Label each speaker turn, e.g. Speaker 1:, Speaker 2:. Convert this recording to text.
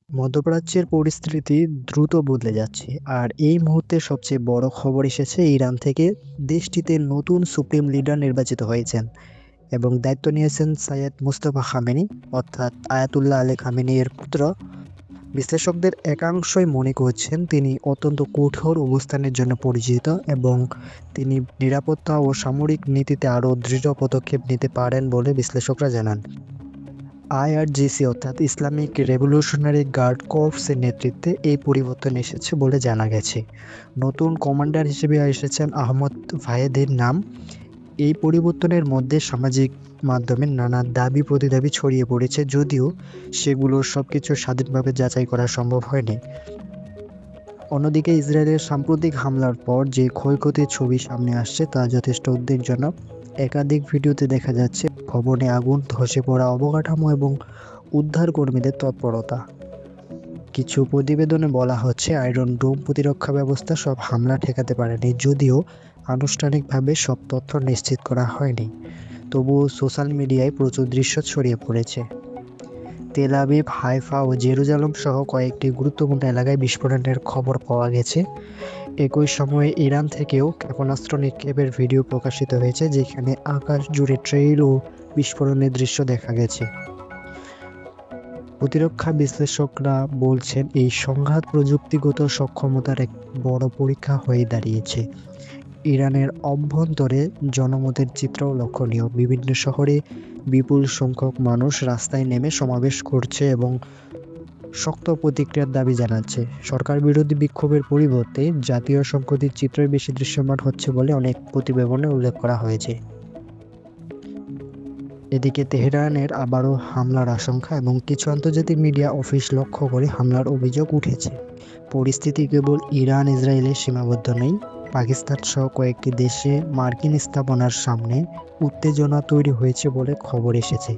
Speaker 1: মধ্যপ্রাচ্যের পরিস্থিতি দ্রুত বদলে যাচ্ছে, আর এই মুহূর্তে সবচেয়ে বড় খবর এসেছে ইরান থেকে। দেশটিতে নতুন সুপ্রিম লিডার নির্বাচিত হয়েছেন এবং দায়িত্ব নিয়েছেন সৈয়দ মুস্তফা খামেনি, অর্থাৎ আয়াতুল্লাহ আলী খামেনি এর পুত্র। বিশ্লেষকদের একাংশই মনে করছেন তিনি অত্যন্ত কঠোর অবস্থানের জন্য পরিচিত এবং তিনি নিরাপত্তা ও সামরিক নীতিতে আরও দৃঢ় পদক্ষেপ নিতে পারেন বলে বিশ্লেষকরা জানান। আইআরজিসি অর্থাৎ ইসলামিক রেভলিউশনারি গার্ড কর্পসের নেতৃত্বে এই পরিবর্তন এসেছে বলে জানা গেছে। নতুন কমান্ডার হিসেবে এসেছেন আহমদ ভায়েদের নাম। এই পরিবর্তনের মধ্যে সামাজিক মাধ্যমে নানা দাবি প্রতিদাবি ছড়িয়ে পড়েছে, যদিও সেগুলোর সবকিছু স্বাধীনভাবে যাচাই করা সম্ভব হয়নি। অন্যদিকে ইসরায়েলের সাম্প্রতিক হামলার পর যে ক্ষয়ক্ষতির ছবি সামনে আসছে তা যথেষ্ট উদ্বেগজনক। একাধিক ভিডিওতে দেখা যাচ্ছে ভবনে আগুন, ধসে পড়া অবকাঠামো এবং উদ্ধার কর্মীদের তৎপরতা। কিছু প্রতিবেদনে বলা হচ্ছে আয়রন ডোম প্রতিরক্ষা ব্যবস্থা সব হামলা ঠেকাতে পারেনি, যদিও আনুষ্ঠানিকভাবে সব তথ্য নিশ্চিত করা হয়নি। তবুও সোশ্যাল মিডিয়ায় প্রচুর দৃশ্য ছড়িয়ে পড়েছে। তেল আবিব, হাইফা ও জেরুজালেম সহ কয়েকটি গুরুত্বপূর্ণ এলাকায় বিস্ফোরণের খবর পাওয়া গেছে। একই সময়ে ইরান থেকেও ক্ষেপণাস্ত্র নিক্ষেপের ভিডিও প্রকাশিত হয়েছে, যেখানে আকাশ জুড়ে ট্রেইল ও বিস্ফোরণের দৃশ্য দেখা গেছে। প্রতিরক্ষা বিশ্লেষকরা বলছেন এই সংঘাত প্রযুক্তিগত সক্ষমতার এক বড় পরীক্ষা হয়ে দাঁড়িয়েছে। ইরানের অভ্যন্তরে জনমতের চিত্রও লক্ষণীয়। বিভিন্ন শহরে বিপুল সংখ্যক মানুষ রাস্তায় নেমে সমাবেশ করছে এবং শক্ত প্রতিক্রিয়ার দাবি জানাচ্ছে। সরকার বিরোধী বিক্ষোভের পরিবর্তে জাতীয় সংহতির চিত্রই বেশি দৃশ্যমান হচ্ছে বলে অনেক প্রতিবেদনে উল্লেখ করা হয়েছে। এদিকে তেহরানের আবারও হামলার আশঙ্কা এবং কিছু আন্তর্জাতিক মিডিয়া অফিস লক্ষ্য করে হামলার অভিযোগ উঠেছে। পরিস্থিতি কেবল ইরান ইসরায়েলে সীমাবদ্ধ নেই। পাকিস্তান সহ কয়েকটি দেশে মার্কিন স্থাপনার সামনে উত্তেজনা তৈরি হয়েছে বলে খবর এসেছে।